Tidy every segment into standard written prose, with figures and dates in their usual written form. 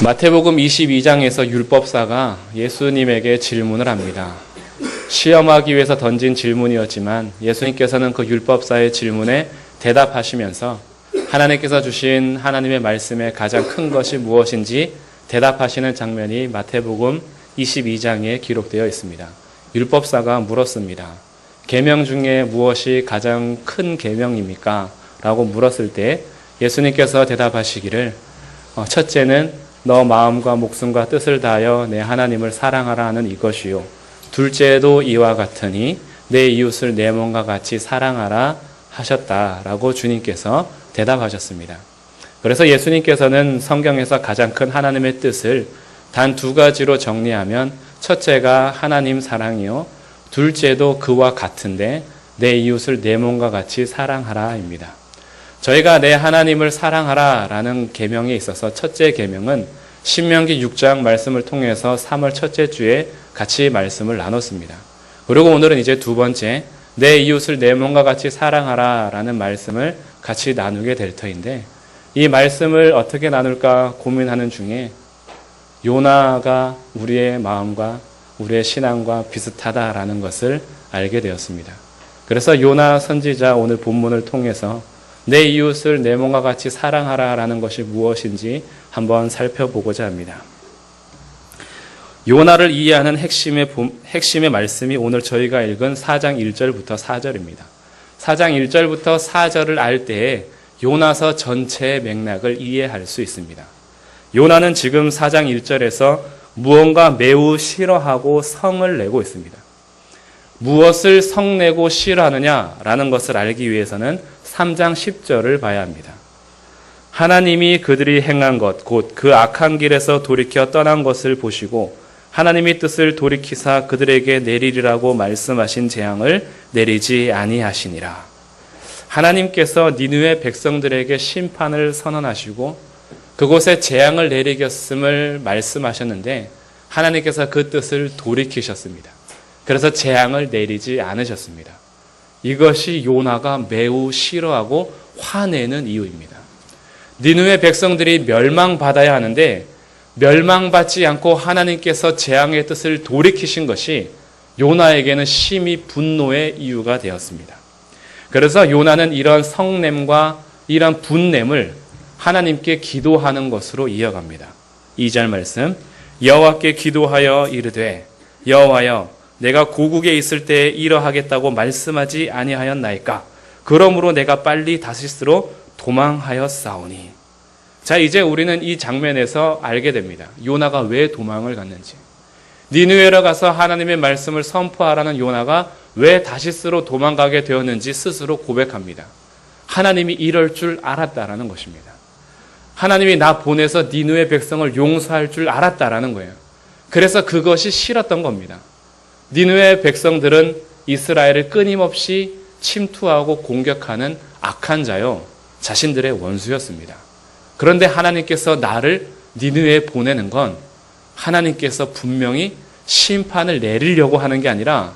마태복음 22장에서 율법사가 예수님에게 질문을 합니다. 시험하기 위해서 던진 질문이었지만 예수님께서는 그 율법사의 질문에 대답하시면서 하나님께서 주신 하나님의 말씀의 가장 큰 것이 무엇인지 대답하시는 장면이 마태복음 22장에 기록되어 있습니다. 율법사가 물었습니다. 계명 중에 무엇이 가장 큰 계명입니까? 라고 물었을 때 예수님께서 대답하시기를 첫째는 너 마음과 목숨과 뜻을 다하여 내 하나님을 사랑하라 하는 이것이요. 둘째도 이와 같으니 내 이웃을 내 몸과 같이 사랑하라 하셨다라고 주님께서 대답하셨습니다. 그래서 예수님께서는 성경에서 가장 큰 하나님의 뜻을 단 두 가지로 정리하면 첫째가 하나님 사랑이요. 둘째도 그와 같은데 내 이웃을 내 몸과 같이 사랑하라입니다. 저희가 내 하나님을 사랑하라라는 계명에 있어서 첫째 계명은 신명기 6장 말씀을 통해서 3월 첫째 주에 같이 말씀을 나눴습니다. 그리고 오늘은 이제 두 번째 내 이웃을 내 몸과 같이 사랑하라라는 말씀을 같이 나누게 될 터인데 이 말씀을 어떻게 나눌까 고민하는 중에 요나가 우리의 마음과 우리의 신앙과 비슷하다라는 것을 알게 되었습니다. 그래서 요나 선지자 오늘 본문을 통해서 내 이웃을 내 몸과 같이 사랑하라라는 것이 무엇인지 한번 살펴보고자 합니다. 요나를 이해하는 핵심의 말씀이 오늘 저희가 읽은 4장 1절부터 4절입니다. 4장 1절부터 4절을 알 때에 요나서 전체의 맥락을 이해할 수 있습니다. 요나는 지금 4장 1절에서 무언가 매우 싫어하고 성을 내고 있습니다. 무엇을 성내고 싫어하느냐라는 것을 알기 위해서는 3장 10절을 봐야 합니다. 하나님이 그들이 행한 것, 곧 그 악한 길에서 돌이켜 떠난 것을 보시고 하나님의 뜻을 돌이키사 그들에게 내리리라고 말씀하신 재앙을 내리지 아니하시니라. 하나님께서 니느웨 백성들에게 심판을 선언하시고 그곳에 재앙을 내리겠음을 말씀하셨는데 하나님께서 그 뜻을 돌이키셨습니다. 그래서 재앙을 내리지 않으셨습니다. 이것이 요나가 매우 싫어하고 화내는 이유입니다. 니느웨 백성들이 멸망받아야 하는데 멸망받지 않고 하나님께서 재앙의 뜻을 돌이키신 것이 요나에게는 심히 분노의 이유가 되었습니다. 그래서 요나는 이런 성냄과 이런 분냄을 하나님께 기도하는 것으로 이어갑니다. 2절 말씀 여호와께 기도하여 이르되 여호와여 내가 고국에 있을 때에 이러하겠다고 말씀하지 아니하였나이까? 그러므로 내가 빨리 다시스로 도망하였사오니. 자, 이제 우리는 이 장면에서 알게 됩니다. 요나가 왜 도망을 갔는지. 니느웨로 가서 하나님의 말씀을 선포하라는 요나가 왜 다시스로 도망가게 되었는지 스스로 고백합니다. 하나님이 이럴 줄 알았다라는 것입니다. 하나님이 나 보내서 니느웨 백성을 용서할 줄 알았다라는 거예요. 그래서 그것이 싫었던 겁니다. 니느웨 백성들은 이스라엘을 끊임없이 침투하고 공격하는 악한 자요, 자신들의 원수였습니다. 그런데 하나님께서 나를 니느웨에 보내는 건 하나님께서 분명히 심판을 내리려고 하는 게 아니라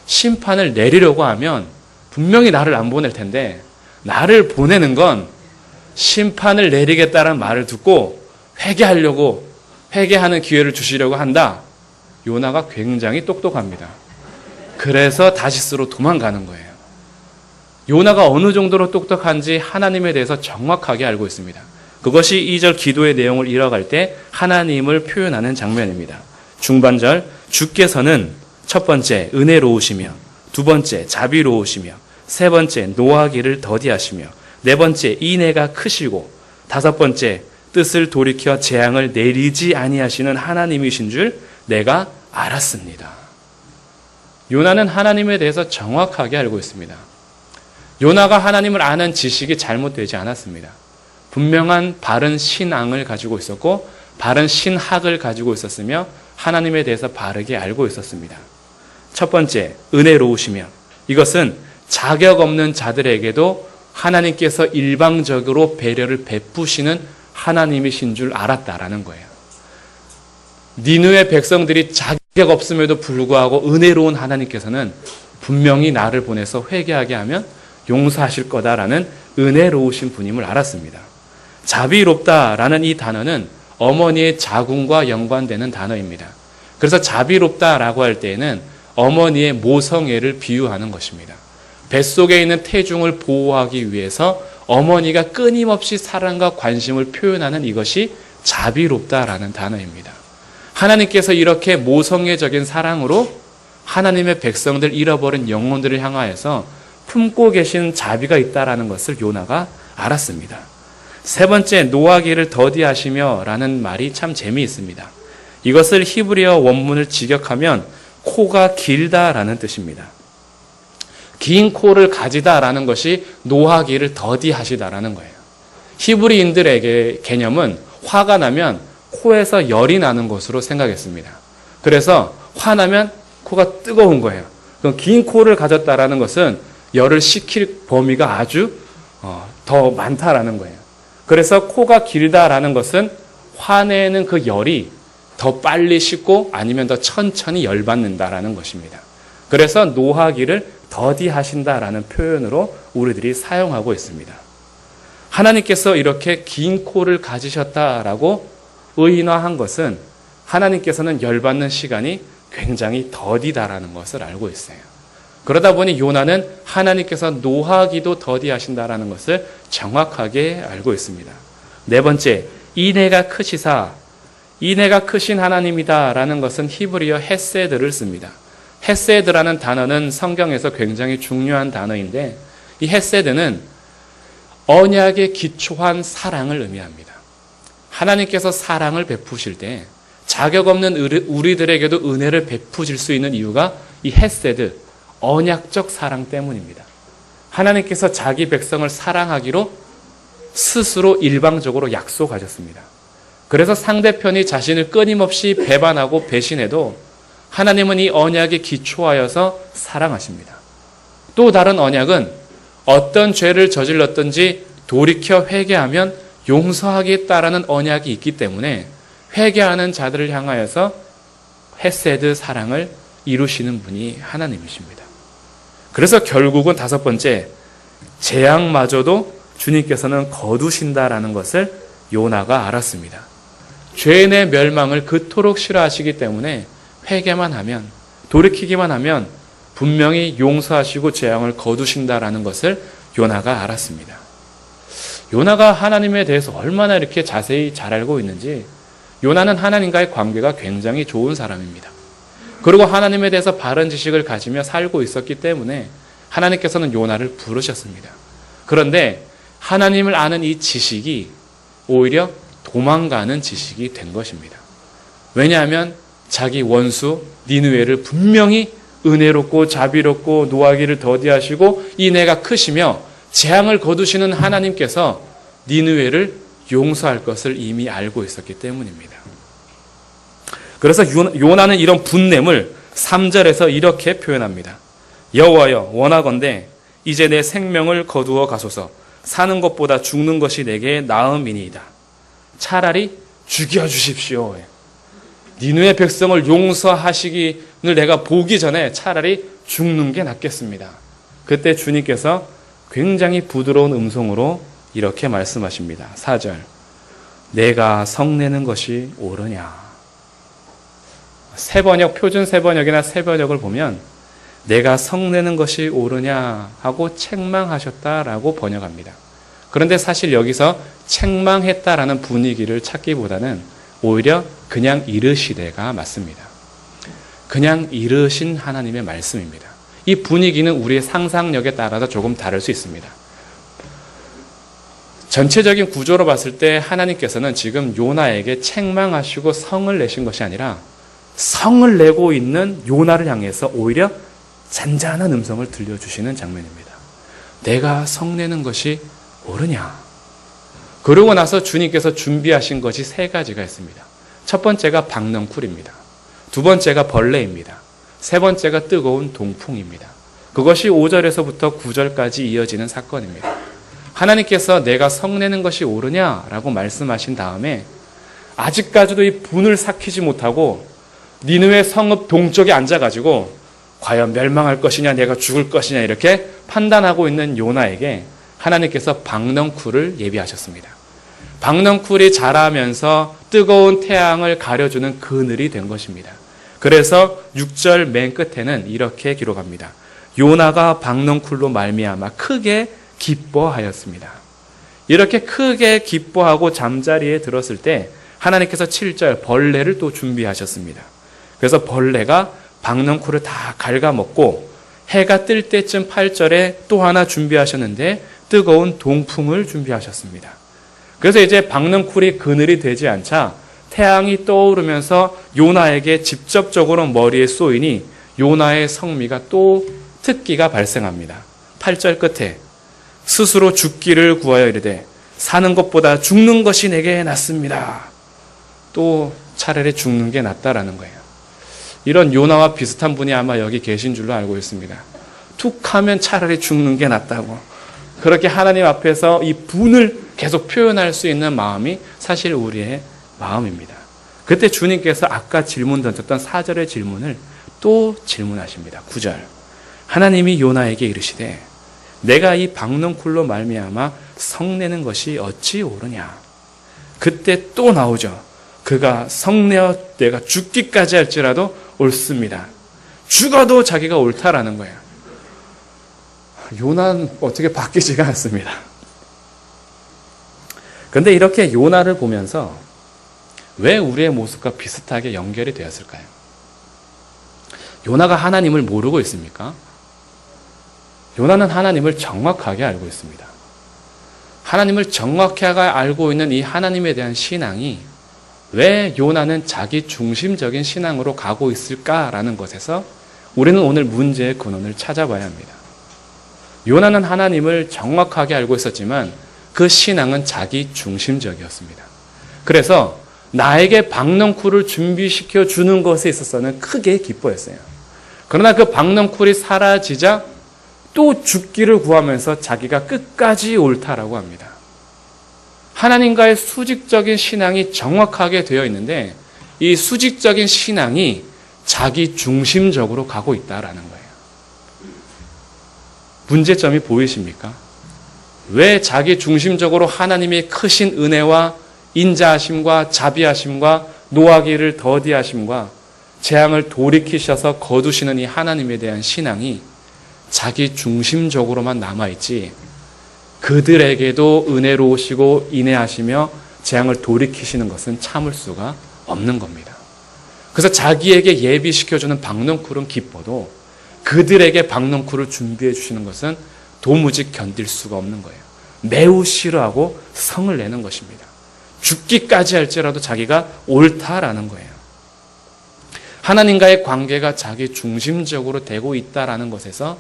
심판을 내리려고 하면 분명히 나를 안 보낼 텐데 나를 보내는 건 심판을 내리겠다는 말을 듣고 회개하는 기회를 주시려고 한다. 요나가 굉장히 똑똑합니다. 그래서 다시스로 도망가는 거예요. 요나가 어느 정도로 똑똑한지 하나님에 대해서 정확하게 알고 있습니다. 그것이 2절 기도의 내용을 이어갈 때 하나님을 표현하는 장면입니다. 중반절 주께서는 첫 번째 은혜로우시며 두 번째 자비로우시며 세 번째 노하기를 더디하시며 네 번째 인애가 크시고 다섯 번째 뜻을 돌이켜 재앙을 내리지 아니하시는 하나님이신 줄 내가 알았습니다. 요나는 하나님에 대해서 정확하게 알고 있습니다. 요나가 하나님을 아는 지식이 잘못되지 않았습니다. 분명한 바른 신앙을 가지고 있었고 바른 신학을 가지고 있었으며 하나님에 대해서 바르게 알고 있었습니다. 첫 번째, 은혜로우시며 이것은 자격 없는 자들에게도 하나님께서 일방적으로 배려를 베푸시는 하나님이신 줄 알았다라는 거예요. 니느웨 백성들이 자격 없음에도 불구하고 은혜로운 하나님께서는 분명히 나를 보내서 회개하게 하면 용서하실 거다라는 은혜로우신 분임을 알았습니다. 자비롭다라는 이 단어는 어머니의 자궁과 연관되는 단어입니다. 그래서 자비롭다라고 할 때에는 어머니의 모성애를 비유하는 것입니다. 뱃속에 있는 태중을 보호하기 위해서 어머니가 끊임없이 사랑과 관심을 표현하는 이것이 자비롭다라는 단어입니다. 하나님께서 이렇게 모성애적인 사랑으로 하나님의 백성들, 잃어버린 영혼들을 향하여서 품고 계신 자비가 있다라는 것을 요나가 알았습니다. 세 번째, 노하기를 더디하시며 라는 말이 참 재미있습니다. 이것을 히브리어 원문을 직역하면 코가 길다라는 뜻입니다. 긴 코를 가지다라는 것이 노하기를 더디하시다라는 거예요. 히브리인들에게 개념은 화가 나면 코에서 열이 나는 것으로 생각했습니다. 그래서 화나면 코가 뜨거운 거예요. 그럼 긴 코를 가졌다라는 것은 열을 식힐 범위가 아주 더 많다라는 거예요. 그래서 코가 길다라는 것은 화내는 그 열이 더 빨리 식고 아니면 더 천천히 열받는다라는 것입니다. 그래서 노하기를 더디하신다라는 표현으로 우리들이 사용하고 있습니다. 하나님께서 이렇게 긴 코를 가지셨다라고 의인화한 것은 하나님께서는 열받는 시간이 굉장히 더디다라는 것을 알고 있어요. 그러다 보니 요나는 하나님께서 노하기도 더디하신다라는 것을 정확하게 알고 있습니다. 네 번째, 이내가 크시사, 이내가 크신 하나님이다라는 것은 히브리어 헤세드를 씁니다. 헤세드라는 단어는 성경에서 굉장히 중요한 단어인데 이 헤세드는 언약에 기초한 사랑을 의미합니다. 하나님께서 사랑을 베푸실 때 자격 없는 우리들에게도 은혜를 베푸실 수 있는 이유가 이 헤세드, 언약적 사랑 때문입니다. 하나님께서 자기 백성을 사랑하기로 스스로 일방적으로 약속하셨습니다. 그래서 상대편이 자신을 끊임없이 배반하고 배신해도 하나님은 이 언약에 기초하여서 사랑하십니다. 또 다른 언약은 어떤 죄를 저질렀든지 돌이켜 회개하면 용서하겠다라는 언약이 있기 때문에 회개하는 자들을 향하여서 헤세드 사랑을 이루시는 분이 하나님이십니다. 그래서 결국은 다섯 번째, 재앙마저도 주님께서는 거두신다라는 것을 요나가 알았습니다. 죄인의 멸망을 그토록 싫어하시기 때문에 회개만 하면, 돌이키기만 하면 분명히 용서하시고 재앙을 거두신다라는 것을 요나가 알았습니다. 요나가 하나님에 대해서 얼마나 이렇게 자세히 잘 알고 있는지, 요나는 하나님과의 관계가 굉장히 좋은 사람입니다. 그리고 하나님에 대해서 바른 지식을 가지며 살고 있었기 때문에 하나님께서는 요나를 부르셨습니다. 그런데 하나님을 아는 이 지식이 오히려 도망가는 지식이 된 것입니다. 왜냐하면 자기 원수 니느웨를 분명히 은혜롭고 자비롭고 노하기를 더디하시고 이내가 크시며 재앙을 거두시는 하나님께서 니느웨를 용서할 것을 이미 알고 있었기 때문입니다. 그래서 요나는 이런 분냄을 3절에서 이렇게 표현합니다. 여호와여, 원하건대 이제 내 생명을 거두어 가소서. 사는 것보다 죽는 것이 내게 나음이니이다. 차라리 죽여주십시오. 니느웨 백성을 용서하시기를 내가 보기 전에 차라리 죽는 게 낫겠습니다. 그때 주님께서 굉장히 부드러운 음성으로 이렇게 말씀하십니다. 4절, 내가 성내는 것이 옳으냐. 새번역, 표준 새번역이나 새번역을 보면 내가 성내는 것이 옳으냐 하고 책망하셨다라고 번역합니다. 그런데 사실 여기서 책망했다라는 분위기를 찾기보다는 오히려 그냥 이르시되가 맞습니다. 그냥 이르신 하나님의 말씀입니다. 이 분위기는 우리의 상상력에 따라서 조금 다를 수 있습니다. 전체적인 구조로 봤을 때 하나님께서는 지금 요나에게 책망하시고 성을 내신 것이 아니라 성을 내고 있는 요나를 향해서 오히려 잔잔한 음성을 들려주시는 장면입니다. 내가 성내는 것이 옳으냐. 그러고 나서 주님께서 준비하신 것이 세 가지가 있습니다. 첫 번째가 박넝쿨입니다. 두 번째가 벌레입니다. 세 번째가 뜨거운 동풍입니다. 그것이 5절에서부터 9절까지 이어지는 사건입니다. 하나님께서 내가 성내는 것이 옳으냐라고 말씀하신 다음에 아직까지도 이 분을 삭히지 못하고 니느웨 성읍 동쪽에 앉아가지고 과연 멸망할 것이냐 내가 죽을 것이냐 이렇게 판단하고 있는 요나에게 하나님께서 박넝쿨을 예비하셨습니다. 박넝쿨이 자라면서 뜨거운 태양을 가려주는 그늘이 된 것입니다. 그래서 6절 맨 끝에는 이렇게 기록합니다. 요나가 박넝쿨로 말미암아 크게 기뻐하였습니다. 이렇게 크게 기뻐하고 잠자리에 들었을 때 하나님께서 7절 벌레를 또 준비하셨습니다. 그래서 벌레가 박넝쿨을 다 갉아먹고 해가 뜰 때쯤 8절에 또 하나 준비하셨는데 뜨거운 동풍을 준비하셨습니다. 그래서 이제 박넝쿨이 그늘이 되지 않자 태양이 떠오르면서 요나에게 직접적으로 머리에 쏘이니 요나의 성미가 또 특기가 발생합니다. 8절 끝에 스스로 죽기를 구하여 이르되 사는 것보다 죽는 것이 내게 낫습니다. 또 차라리 죽는 게 낫다라는 거예요. 이런 요나와 비슷한 분이 아마 여기 계신 줄로 알고 있습니다. 툭 하면 차라리 죽는 게 낫다고. 그렇게 하나님 앞에서 이 분을 계속 표현할 수 있는 마음이 사실 우리의 마음입니다. 그때 주님께서 아까 질문 던졌던 4절의 질문을 또 질문하십니다. 9절. 하나님이 요나에게 이르시되 내가 이 박넝쿨로 말미암아 성내는 것이 어찌 옳으냐. 그때 또 나오죠. 그가 성내어 내가 죽기까지 할지라도 옳습니다. 죽어도 자기가 옳다라는 거예요. 요나는 어떻게 바뀌지가 않습니다. 그런데 이렇게 요나를 보면서 왜 우리의 모습과 비슷하게 연결이 되었을까요? 요나가 하나님을 모르고 있습니까? 요나는 하나님을 정확하게 알고 있습니다. 하나님을 정확하게 알고 있는 이 하나님에 대한 신앙이 왜 요나는 자기 중심적인 신앙으로 가고 있을까라는 것에서 우리는 오늘 문제의 근원을 찾아봐야 합니다. 요나는 하나님을 정확하게 알고 있었지만 그 신앙은 자기 중심적이었습니다. 그래서 나에게 박넝쿨을 준비시켜 주는 것에 있어서는 크게 기뻐했어요. 그러나 그 박넝쿨이 사라지자 또 죽기를 구하면서 자기가 끝까지 옳다라고 합니다. 하나님과의 수직적인 신앙이 정확하게 되어 있는데 이 수직적인 신앙이 자기 중심적으로 가고 있다라는 거예요. 문제점이 보이십니까? 왜 자기 중심적으로 하나님의 크신 은혜와 인자하심과 자비하심과 노하기를 더디하심과 재앙을 돌이키셔서 거두시는 이 하나님에 대한 신앙이 자기 중심적으로만 남아있지 그들에게도 은혜로우시고 인애하시며 재앙을 돌이키시는 것은 참을 수가 없는 겁니다. 그래서 자기에게 예비시켜주는 박넝쿨은 기뻐도 그들에게 박넝쿨을 준비해 주시는 것은 도무지 견딜 수가 없는 거예요. 매우 싫어하고 성을 내는 것입니다. 죽기까지 할지라도 자기가 옳다라는 거예요. 하나님과의 관계가 자기 중심적으로 되고 있다라는 것에서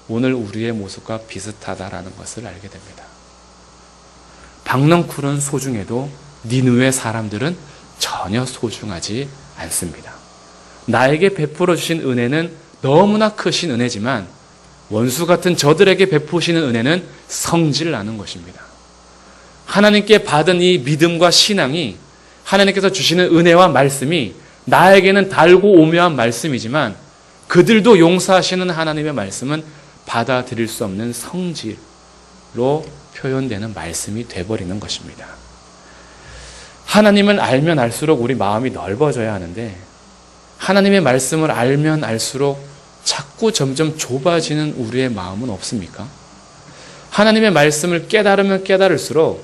오늘 우리의 모습과 비슷하다라는 것을 알게 됩니다. 박넝쿨은 소중해도 니느웨 사람들은 전혀 소중하지 않습니다. 나에게 베풀어 주신 은혜는 너무나 크신 은혜지만 원수 같은 저들에게 베푸시는 은혜는 성질 나는 것입니다. 하나님께 받은 이 믿음과 신앙이 하나님께서 주시는 은혜와 말씀이 나에게는 달고 오묘한 말씀이지만 그들도 용서하시는 하나님의 말씀은 받아들일 수 없는 성질로 표현되는 말씀이 돼버리는 것입니다. 하나님을 알면 알수록 우리 마음이 넓어져야 하는데 하나님의 말씀을 알면 알수록 자꾸 점점 좁아지는 우리의 마음은 없습니까? 하나님의 말씀을 깨달으면 깨달을수록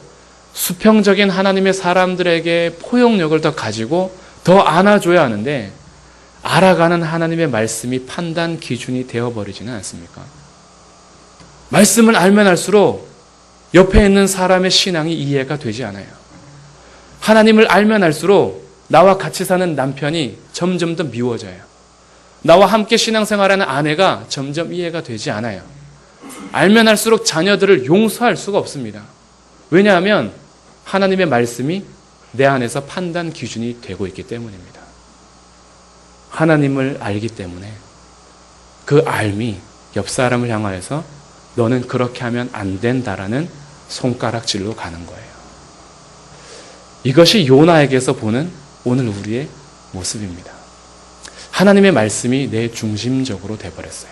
수평적인 하나님의 사람들에게 포용력을 더 가지고 더 안아줘야 하는데 알아가는 하나님의 말씀이 판단 기준이 되어버리지는 않습니까? 말씀을 알면 알수록 옆에 있는 사람의 신앙이 이해가 되지 않아요. 하나님을 알면 알수록 나와 같이 사는 남편이 점점 더 미워져요. 나와 함께 신앙생활하는 아내가 점점 이해가 되지 않아요. 알면 알수록 자녀들을 용서할 수가 없습니다. 왜냐하면 하나님의 말씀이 내 안에서 판단 기준이 되고 있기 때문입니다. 하나님을 알기 때문에 그 알미 옆 사람을 향하여서 너는 그렇게 하면 안 된다라는 손가락질로 가는 거예요. 이것이 요나에게서 보는 오늘 우리의 모습입니다. 하나님의 말씀이 내 중심적으로 돼버렸어요.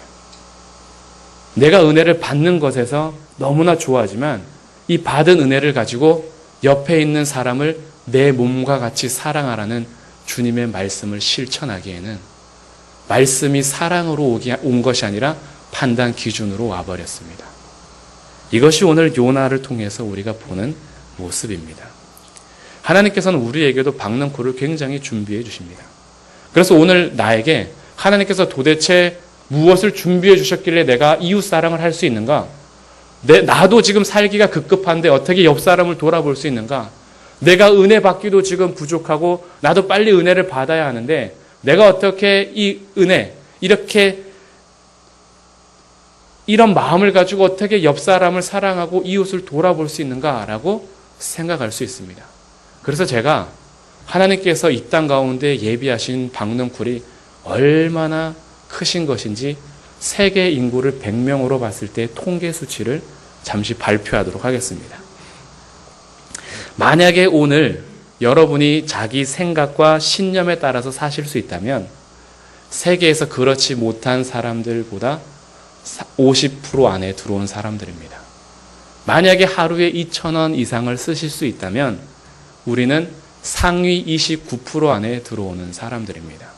내가 은혜를 받는 것에서 너무나 좋아하지만 이 받은 은혜를 가지고 옆에 있는 사람을 내 몸과 같이 사랑하라는 주님의 말씀을 실천하기에는 말씀이 사랑으로 온 것이 아니라 판단 기준으로 와버렸습니다. 이것이 오늘 요나를 통해서 우리가 보는 모습입니다. 하나님께서는 우리에게도 박능쿨을 굉장히 준비해 주십니다. 그래서 오늘 나에게 하나님께서 도대체 무엇을 준비해 주셨길래 내가 이웃 사랑을 할 수 있는가? 나도 지금 살기가 급급한데 어떻게 옆 사람을 돌아볼 수 있는가? 내가 은혜 받기도 지금 부족하고 나도 빨리 은혜를 받아야 하는데 내가 어떻게 이 은혜, 이런 마음을 가지고 어떻게 옆 사람을 사랑하고 이웃을 돌아볼 수 있는가라고 생각할 수 있습니다. 그래서 제가 하나님께서 이 땅 가운데 예비하신 박능쿨이 얼마나 크신 것인지 세계 인구를 100명으로 봤을 때 통계 수치를 잠시 발표하도록 하겠습니다. 만약에 오늘 여러분이 자기 생각과 신념에 따라서 사실 수 있다면 세계에서 그렇지 못한 사람들보다 50% 안에 들어온 사람들입니다. 만약에 하루에 2,000원 이상을 쓰실 수 있다면 우리는 상위 29% 안에 들어오는 사람들입니다.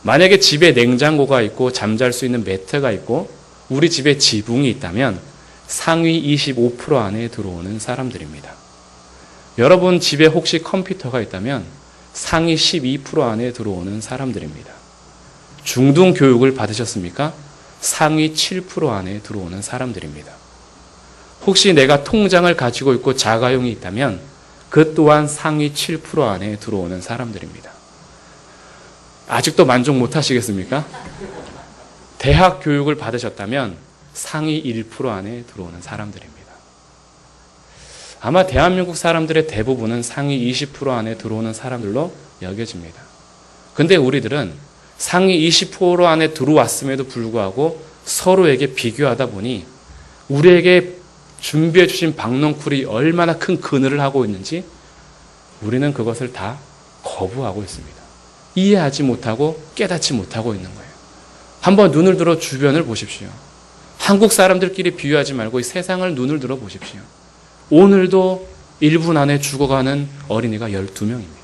만약에 집에 냉장고가 있고 잠잘 수 있는 매트가 있고 우리 집에 지붕이 있다면 상위 25% 안에 들어오는 사람들입니다. 여러분 집에 혹시 컴퓨터가 있다면 상위 12% 안에 들어오는 사람들입니다. 중등 교육을 받으셨습니까? 상위 7% 안에 들어오는 사람들입니다. 혹시 내가 통장을 가지고 있고 자가용이 있다면 그 또한 상위 7% 안에 들어오는 사람들입니다. 아직도 만족 못 하시겠습니까? 대학 교육을 받으셨다면 상위 1% 안에 들어오는 사람들입니다. 아마 대한민국 사람들의 대부분은 상위 20% 안에 들어오는 사람들로 여겨집니다. 근데 우리들은 상위 20% 안에 들어왔음에도 불구하고 서로에게 비교하다 보니 우리에게 준비해 주신 박능쿨이 얼마나 큰 그늘을 하고 있는지 우리는 그것을 다 거부하고 있습니다. 이해하지 못하고 깨닫지 못하고 있는 거예요. 한번 눈을 들어 주변을 보십시오. 한국 사람들끼리 비유하지 말고 이 세상을 눈을 들어 보십시오. 오늘도 1분 안에 죽어가는 어린이가 12명입니다.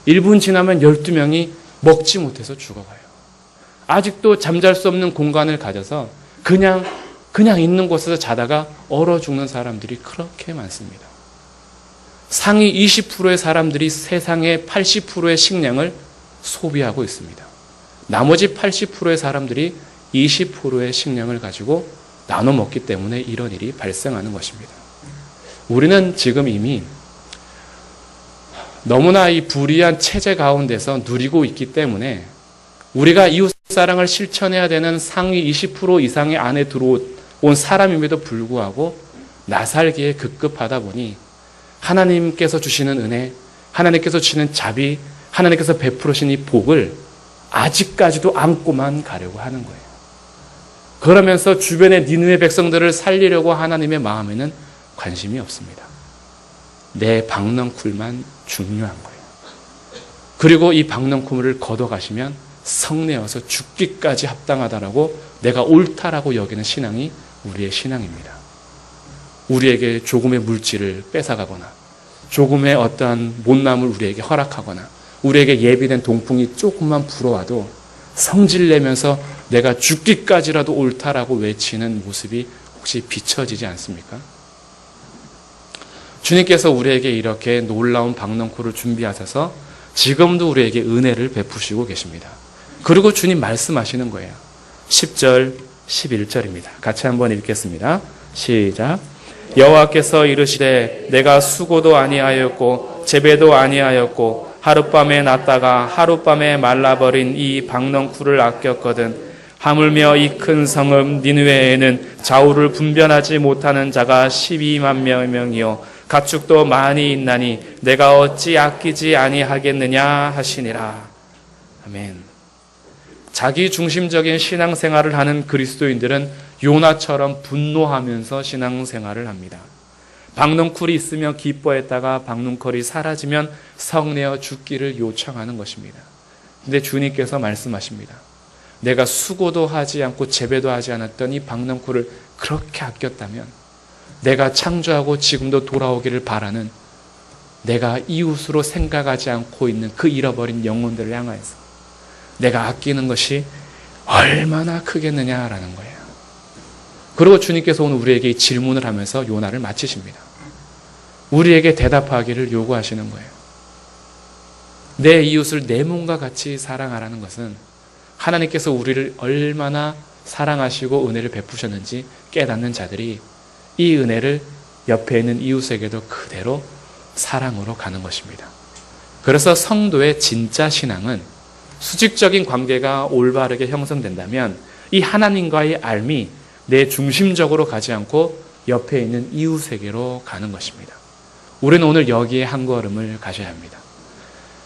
1분 지나면 12명이 먹지 못해서 죽어가요. 아직도 잠잘 수 없는 공간을 가져서 그냥 있는 곳에서 자다가 얼어 죽는 사람들이 그렇게 많습니다. 상위 20%의 사람들이 세상의 80%의 식량을 소비하고 있습니다. 나머지 80%의 사람들이 20%의 식량을 가지고 나눠 먹기 때문에 이런 일이 발생하는 것입니다. 우리는 지금 이미 너무나 이 불의한 체제 가운데서 누리고 있기 때문에 우리가 이웃사랑을 실천해야 되는 상위 20% 이상의 안에 들어온 사람임에도 불구하고 나살기에 급급하다 보니 하나님께서 주시는 은혜, 하나님께서 주시는 자비, 하나님께서 베풀으신 이 복을 아직까지도 안고만 가려고 하는 거예요. 그러면서 주변의 니느웨 백성들을 살리려고 하나님의 마음에는 관심이 없습니다. 내 박능쿨만 중요한 거예요. 그리고 이 박능쿨을 걷어가시면 성내어서 죽기까지 합당하다라고 내가 옳다라고 여기는 신앙이 우리의 신앙입니다. 우리에게 조금의 물질을 뺏어가거나 조금의 어떠한 못남을 우리에게 허락하거나 우리에게 예비된 동풍이 조금만 불어와도 성질내면서 내가 죽기까지라도 옳다라고 외치는 모습이 혹시 비춰지지 않습니까? 주님께서 우리에게 이렇게 놀라운 박능쿨을 준비하셔서 지금도 우리에게 은혜를 베푸시고 계십니다. 그리고 주님 말씀하시는 거예요. 10절, 11절입니다. 같이 한번 읽겠습니다. 시작. 여호와께서 이르시되 내가 수고도 아니하였고 재배도 아니하였고 하룻밤에 났다가 하룻밤에 말라버린 이 박능쿨을 아꼈거든. 하물며 이 큰 성읍 니느웨에는 좌우를 분별하지 못하는 자가 12만 명이요 가축도 많이 있나니 내가 어찌 아끼지 아니하겠느냐 하시니라. 아멘. 자기 중심적인 신앙생활을 하는 그리스도인들은 요나처럼 분노하면서 신앙생활을 합니다. 박능쿨이 있으면 기뻐했다가 박능쿨이 사라지면 성내어 죽기를 요청하는 것입니다. 근데 주님께서 말씀하십니다. 내가 수고도 하지 않고 재배도 하지 않았던 이 박능쿨을 그렇게 아꼈다면 내가 창조하고 지금도 돌아오기를 바라는 내가 이웃으로 생각하지 않고 있는 그 잃어버린 영혼들을 향하여서 내가 아끼는 것이 얼마나 크겠느냐라는 거예요. 그리고 주님께서 오늘 우리에게 이 질문을 하면서 요나를 마치십니다. 우리에게 대답하기를 요구하시는 거예요. 내 이웃을 내 몸과 같이 사랑하라는 것은 하나님께서 우리를 얼마나 사랑하시고 은혜를 베푸셨는지 깨닫는 자들이 이 은혜를 옆에 있는 이웃에게도 그대로 사랑으로 가는 것입니다. 그래서 성도의 진짜 신앙은 수직적인 관계가 올바르게 형성된다면 이 하나님과의 알미 내 중심적으로 가지 않고 옆에 있는 이웃에게로 가는 것입니다. 우리는 오늘 여기에 한 걸음을 가셔야 합니다.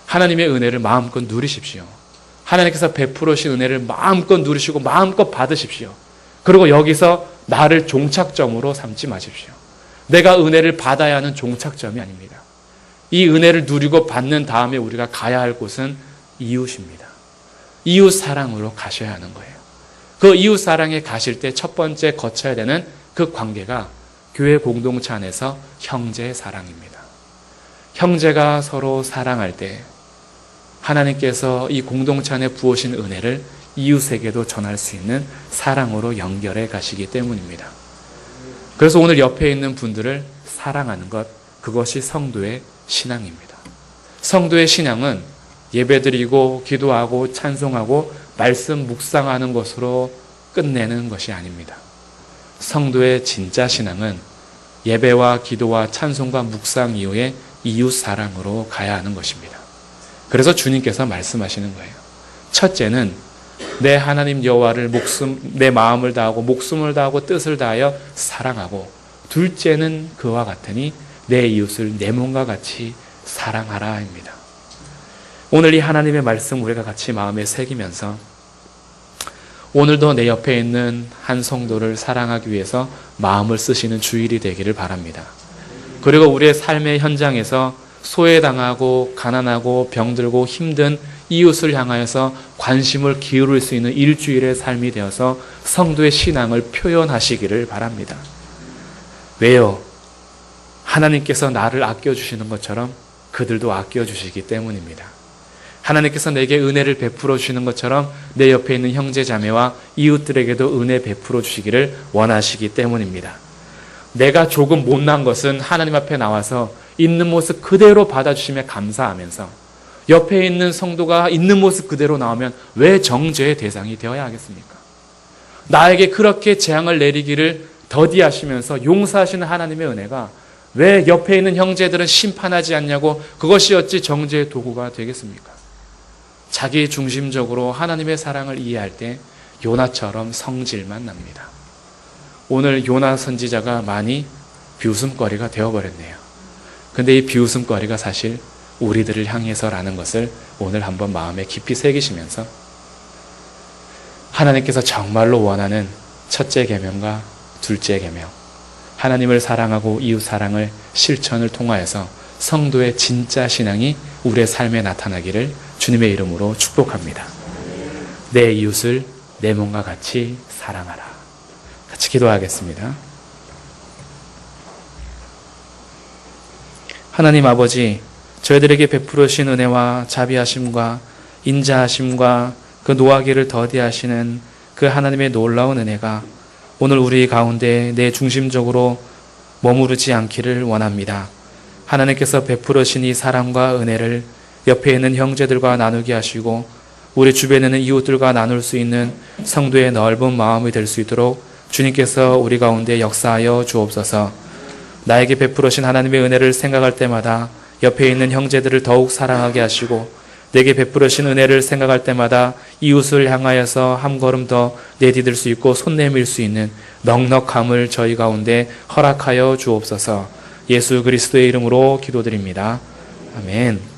하나님의 은혜를 마음껏 누리십시오. 하나님께서 베풀어 주신 은혜를 마음껏 누리시고 마음껏 받으십시오. 그리고 여기서 나를 종착점으로 삼지 마십시오. 내가 은혜를 받아야 하는 종착점이 아닙니다. 이 은혜를 누리고 받는 다음에 우리가 가야 할 곳은 이웃입니다. 이웃 사랑으로 가셔야 하는 거예요. 그 이웃 사랑에 가실 때 첫 번째 거쳐야 되는 그 관계가 교회 공동체 안에서 형제 사랑입니다. 형제가 서로 사랑할 때 하나님께서 이 공동체 안에 부으신 은혜를 이웃에게도 전할 수 있는 사랑으로 연결해 가시기 때문입니다. 그래서 오늘 옆에 있는 분들을 사랑하는 것, 그것이 성도의 신앙입니다. 성도의 신앙은 예배드리고 기도하고 찬송하고 말씀 묵상하는 것으로 끝내는 것이 아닙니다. 성도의 진짜 신앙은 예배와 기도와 찬송과 묵상 이후에 이웃 사랑으로 가야 하는 것입니다. 그래서 주님께서 말씀하시는 거예요. 첫째는 내 하나님 여호와를 내 마음을 다하고 목숨을 다하고 뜻을 다하여 사랑하고, 둘째는 그와 같으니 내 이웃을 내 몸과 같이 사랑하라입니다. 오늘 이 하나님의 말씀 우리가 같이 마음에 새기면서 오늘도 내 옆에 있는 한 성도를 사랑하기 위해서 마음을 쓰시는 주일이 되기를 바랍니다. 그리고 우리의 삶의 현장에서 소외당하고 가난하고 병들고 힘든 이웃을 향하여서 관심을 기울일 수 있는 일주일의 삶이 되어서 성도의 신앙을 표현하시기를 바랍니다. 왜요? 하나님께서 나를 아껴주시는 것처럼 그들도 아껴주시기 때문입니다. 하나님께서 내게 은혜를 베풀어 주시는 것처럼 내 옆에 있는 형제 자매와 이웃들에게도 은혜 베풀어 주시기를 원하시기 때문입니다. 내가 조금 못난 것은 하나님 앞에 나와서 있는 모습 그대로 받아주시며 감사하면서, 옆에 있는 성도가 있는 모습 그대로 나오면 왜 정죄의 대상이 되어야 하겠습니까? 나에게 그렇게 재앙을 내리기를 더디하시면서 용서하시는 하나님의 은혜가 왜 옆에 있는 형제들은 심판하지 않냐고, 그것이 어찌 정죄의 도구가 되겠습니까? 자기 중심적으로 하나님의 사랑을 이해할 때 요나처럼 성질만 납니다. 오늘 요나 선지자가 많이 비웃음거리가 되어버렸네요. 근데 이 비웃음거리가 사실 우리들을 향해서라는 것을 오늘 한번 마음에 깊이 새기시면서 하나님께서 정말로 원하는 첫째 계명과 둘째 계명, 하나님을 사랑하고 이웃 사랑을 실천을 통하여서 성도의 진짜 신앙이 우리의 삶에 나타나기를 주님의 이름으로 축복합니다. 내 이웃을 내 몸과 같이 사랑하라. 같이 기도하겠습니다. 하나님 아버지, 저희들에게 베풀어 주신 은혜와 자비하심과 인자하심과 그 노하기를 더디하시는 그 하나님의 놀라운 은혜가 오늘 우리 가운데 내 중심적으로 머무르지 않기를 원합니다. 하나님께서 베풀어 주신 이 사랑과 은혜를 옆에 있는 형제들과 나누게 하시고 우리 주변에 있는 이웃들과 나눌 수 있는 성도의 넓은 마음이 될 수 있도록 주님께서 우리 가운데 역사하여 주옵소서. 나에게 베풀어 주신 하나님의 은혜를 생각할 때마다 옆에 있는 형제들을 더욱 사랑하게 하시고, 내게 베풀어 주신 은혜를 생각할 때마다 이웃을 향하여서 한 걸음 더 내디딜 수 있고 손 내밀 수 있는 넉넉함을 저희 가운데 허락하여 주옵소서. 예수 그리스도의 이름으로 기도드립니다. 아멘.